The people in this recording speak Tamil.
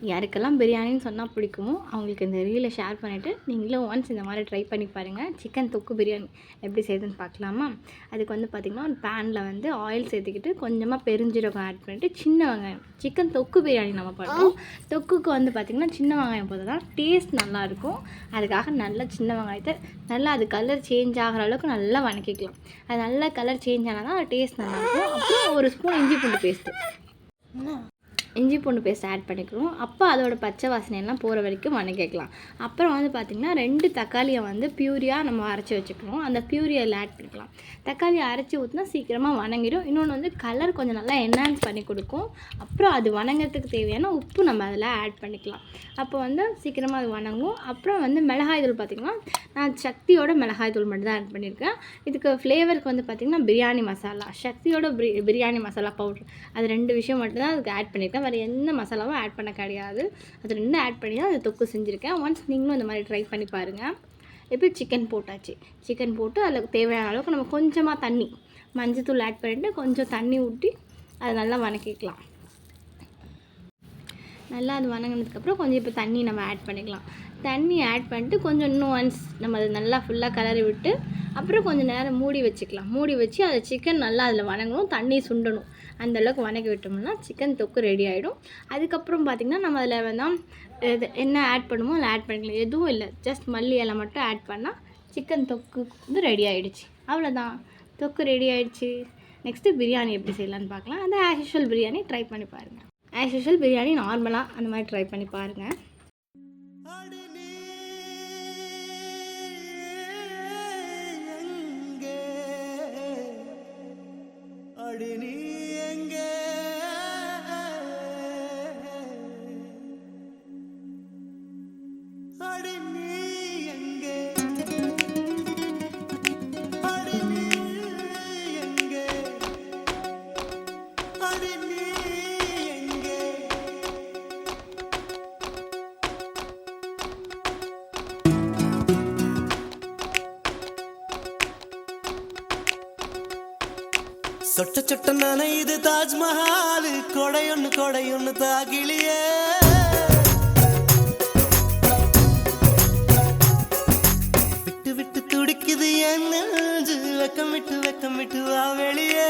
யாருக்கெல்லாம் பிரியாணின்னு சொன்னால் பிடிக்குமோ அவங்களுக்கு இந்த ரீலை ஷேர் பண்ணிவிட்டு நீங்களும் ஒன்ஸ் இந்த மாதிரி ட்ரை பண்ணி பாருங்கள். சிக்கன் தொக்கு பிரியாணி எப்படி செய்யுதுன்னு பார்க்கலாமா? அதுக்கு வந்து பார்த்திங்கன்னா ஒரு பேனில் வந்து ஆயில் சேர்த்துக்கிட்டு கொஞ்சமாக பெருஞ்சீரகம் ஆட் பண்ணிவிட்டு சின்ன வெங்காயம், சிக்கன் தொக்கு பிரியாணி நம்ம பண்ணுறோம். தொக்குக்கு வந்து பார்த்திங்கன்னா சின்ன வெங்காயம் போதும் தான் டேஸ்ட் நல்லாயிருக்கும். அதுக்காக நல்லா சின்ன வெங்காயத்தை நல்லா அது கலர் சேஞ்ச் ஆகிற அளவுக்கு நல்லா வணக்கிக்கலாம். அது நல்லா கலர் சேஞ்ச் ஆனால் தான் அது டேஸ்ட் நல்லாயிருக்கும். அப்புறம் ஒரு ஸ்பூன் இஞ்சி பூண்டு பேஸ்ட் ஆட் பண்ணிக்கிறோம். அப்போ அதோட பச்சை வாசனையெல்லாம் போகிற வரைக்கும் வணக்கிக்கலாம். அப்புறம் வந்து பார்த்திங்கன்னா 2 தக்காளியை வந்து பியூரியாக நம்ம அரைச்சி வச்சுக்கணும். அந்த பியூரியில் ஆட் பண்ணிக்கலாம். தக்காளி அரைச்சி ஊற்றினா சீக்கிரமாக வணங்கிடும். இன்னொன்று வந்து கலர் கொஞ்சம் நல்லா என்ஹான்ஸ் பண்ணி கொடுக்கும். அப்புறம் அது வணங்கிறதுக்கு தேவையான உப்பு நம்ம அதில் ஆட் பண்ணிக்கலாம். அப்போ வந்து சீக்கிரமாக அது வணங்கும். அப்புறம் வந்து மிளகாய் தூள் பார்த்திங்கன்னா நான் சக்தியோட மிளகாய் தூள் மட்டும் தான் ஆட் பண்ணியிருக்கேன். இதுக்கு ஃப்ளேவருக்கு வந்து பார்த்திங்கன்னா பிரியாணி மசாலா, சக்தியோட பிரியாணி மசாலா பவுட்ரு, அது 2 விஷயம் மட்டும்தான் அதுக்கு ஆட் பண்ணியிருக்கேன். வேறு எந்த மசாலாவும் ஆட் பண்ண கிடையாது. அது 2 ஆட் பண்ணி தான் அது தொக்கு செஞ்சுருக்கேன். ஒன்ஸ் நீங்களும் இந்த மாதிரி ட்ரை பண்ணி பாருங்கள். இப்போ சிக்கன் போட்டாச்சு. சிக்கன் போட்டு அதில் தேவையான அளவுக்கு நம்ம கொஞ்சமாக தண்ணி, மஞ்சத்தூள் ஆட் பண்ணிவிட்டு கொஞ்சம் தண்ணி ஊற்றி அதை நல்லா வணக்கிக்கலாம். நல்லா அது வணங்கினதுக்கப்புறம் கொஞ்சம் இப்போ தண்ணி நம்ம ஆட் பண்ணிக்கலாம். தண்ணி ஆட் பண்ணிட்டு கொஞ்சம் இன்னும் ஒன்ஸ் நம்ம அதை நல்லா ஃபுல்லாக கலரி விட்டு அப்புறம் கொஞ்சம் நேரம் மூடி வச்சுக்கலாம். மூடி வச்சு அதை சிக்கன் நல்லா அதில் வணங்கணும், தண்ணி சுண்டணும். அந்தளவுக்கு வணக்கி விட்டோம்னா சிக்கன் தொக்கு ரெடி ஆகிடும். அதுக்கப்புறம் பார்த்திங்கன்னா நம்ம அதில் வேணால் என்ன ஆட் பண்ணுமோ அதில் ஆட் பண்ணிக்கலாம். எதுவும் இல்லை, ஜஸ்ட் மல்லி இலை மட்டும் ஆட் பண்ணால் சிக்கன் தொக்கு வந்து ரெடி ஆகிடுச்சு. அவ்வளோதான், தொக்கு ரெடி ஆகிடுச்சு. நெக்ஸ்ட்டு பிரியாணி எப்படி செய்யலான்னு பார்க்கலாம். அந்த ஆஸ் யூஷுவல் பிரியாணி ட்ரை பண்ணி பாருங்கள். ஆஸ் யூஷுவல் பிரியாணி நார்மலாக அந்த மாதிரி ட்ரை பண்ணி பாருங்கள். சொட்ட சொட்ட நனையுது தாஜ்மஹால், கொடையொன்னு தாகிலியே. விட்டு விட்டு துடிக்குது என் நெஞ்சு, வெக்கம் விட்டு வா வெளியே.